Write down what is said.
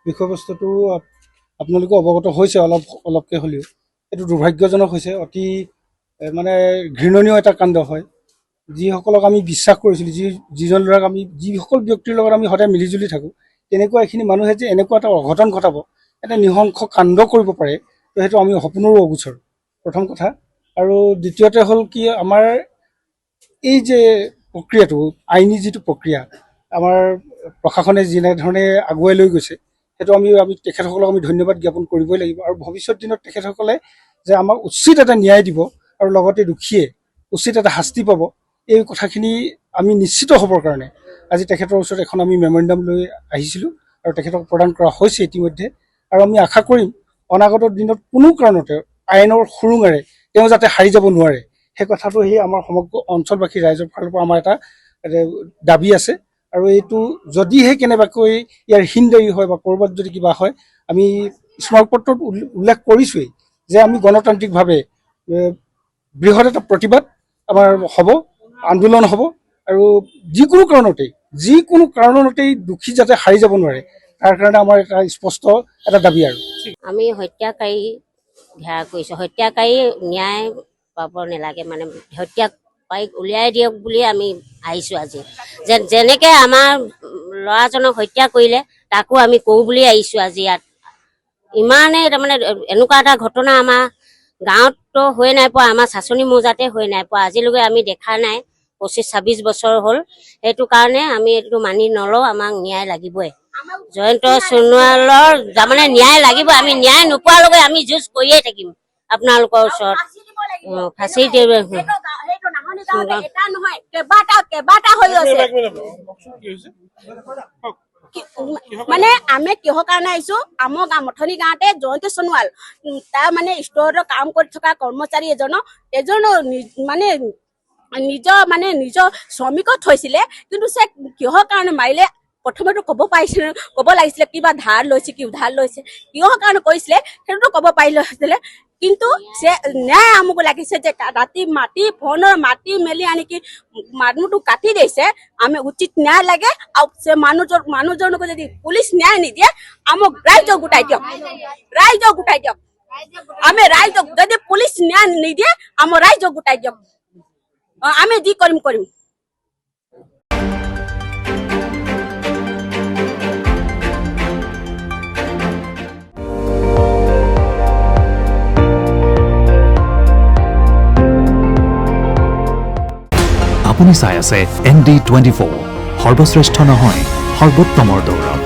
বিষয়বস্তুটো আপোনালোকে অৱগত হৈছে অলপকৈ হ'লেও। এইটো দুৰ্ভাগ্যজনক হৈছে, অতি মানে ঘৃণনীয় এটা কাণ্ড হয়। যিসকলক আমি বিশ্বাস কৰিছিলোঁ, যিজন ল'ৰাক আমি যিসকল ব্যক্তিৰ লগত আমি সদায় মিলিজুলি থাকোঁ, তেনেকুৱা এইখিনি মানুহে যে এনেকুৱা এটা অঘটন ঘটাব, এটা নৃশংস কাণ্ড কৰিব পাৰে, তো সেইটো আমি সপোনৰো অগোচৰ, প্ৰথম কথা। আৰু দ্বিতীয়তে হ'ল কি, আমাৰ এই যে প্ৰক্ৰিয়াটো, আইনী যিটো প্ৰক্ৰিয়া আমাৰ প্ৰশাসনে যেনেধৰণে আগুৱাই লৈ গৈছে, সেইটো আমি তেখেতসকলক আমি ধন্যবাদ জ্ঞাপন কৰিবই লাগিব। আৰু ভৱিষ্যত দিনত তেখেতসকলে যে আমাক উচিত এটা ন্যায় দিব আৰু লগতে দোষীয়ে উচিত এটা শাস্তি পাব, এই কথাখিনি আমি নিশ্চিত হ'বৰ কাৰণে আজি তেখেতৰ ওচৰত এখন আমি মেমৰেণ্ডাম লৈ আহিছিলোঁ আৰু তেখেতক প্ৰদান কৰা হৈছে ইতিমধ্যে। আৰু আমি আশা কৰিম অনাগত দিনত কোনো কাৰণতে আইনৰ সুৰুঙাৰে তেওঁ যাতে হাৰি যাব নোৱাৰে, সেই কথাটো আমাৰ সমগ্ৰ অঞ্চলবাসী ৰাইজৰ ফালৰ পৰা আমাৰ এটা দাবী আছে। আৰু এইটো যদিহে কেনেবাকৈ ইয়াৰ হিনদায়ী হয় বা ক'ৰবাত যদি কিবা হয়, আমি স্মাৰকপত্ৰত উল্লেখ কৰিছোঁৱেই যে আমি গণতান্ত্ৰিকভাৱে বৃহৎ এটা প্ৰতিবাদ আমাৰ হ'ব, আন্দোলন হ'ব। আৰু যিকোনো কাৰণতেই দোষী যাতে হাৰি যাব নোৱাৰে, তাৰ কাৰণে আমাৰ এটা স্পষ্ট এটা দাবী। আৰু আমি হত্যাকাৰী ঘেৰা কৰিছোঁ, হত্যাকাৰী ন্যায় পাব নালাগে, মানে হত্যাকাৰীক উলিয়াই দিয়ক বুলি আমি আহিছোঁ আজি। যেনেকৈ আমাৰ ল'ৰাজনক হত্যা কৰিলে তাকো আমি কৰোঁ বুলি আহিছোঁ আজি ইয়াত। ইমানেই তাৰমানে এনেকুৱা এটা ঘটনা আমাৰ গাঁৱততো হৈ নাই পোৱা, আমাৰ চাচনি মৌজাতে হৈ নাই পোৱা, আজিলৈকে আমি দেখা নাই। 25-26 বছৰ হ'ল, সেইটো কাৰণে আমি এইটো মানি নলওঁ, আমাক ন্যায় লাগিবই। জয়ন্ত সোণোৱালৰ তাৰমানে ন্যায় লাগিব, আমি ন্যায় নোপোৱালৈকে আমি যুঁজ কৰিয়ে থাকিম আপোনালোকৰ ওচৰত। ফাঁচি দিব মানে আমি কিহৰ কাৰণে আহিছো, আমাৰ মথনি গাঁৱতে জয়ন্ত সোণোৱাল তাৰ মানে ষ্টৰত কাম কৰি থকা কৰ্মচাৰী এজনৰ মানে নিজৰ শ্ৰমিকক থৈছিলে, কিন্তু সে কিহৰ কাৰণে মাৰিলে প্ৰথমেতো ক'ব লাগিছিলে কিবা ধাৰ লৈছে, কি উধাৰ লৈছে, কিহৰ কাৰণে কৰিছিলে সেইটোতো ক'ব পাৰিছিলে। কিন্তু সে ন্যায় আমাক লাগিছে যে ৰাতি ফোনৰ মাতি মেলি আনকি মানুহটো কাটি দিছে, আমি উচিত ন্যায় লাগে। আৰু সে মানুহজনকো যদি পুলিচ ন্যায় নিদিয়ে, আমাক ৰাইজক গোটাই দিয়ক, আমি ৰাইজক যদি পুলিচ ন্যায় নিদিয়ে আমাৰ ৰাইজক গোটাই দিয়ক, আমি যি কৰিম। আপুনি চাই আছে ND24, সৰ্বশ্ৰেষ্ঠ নহয় সৰ্বোত্তমৰ দৌৰ।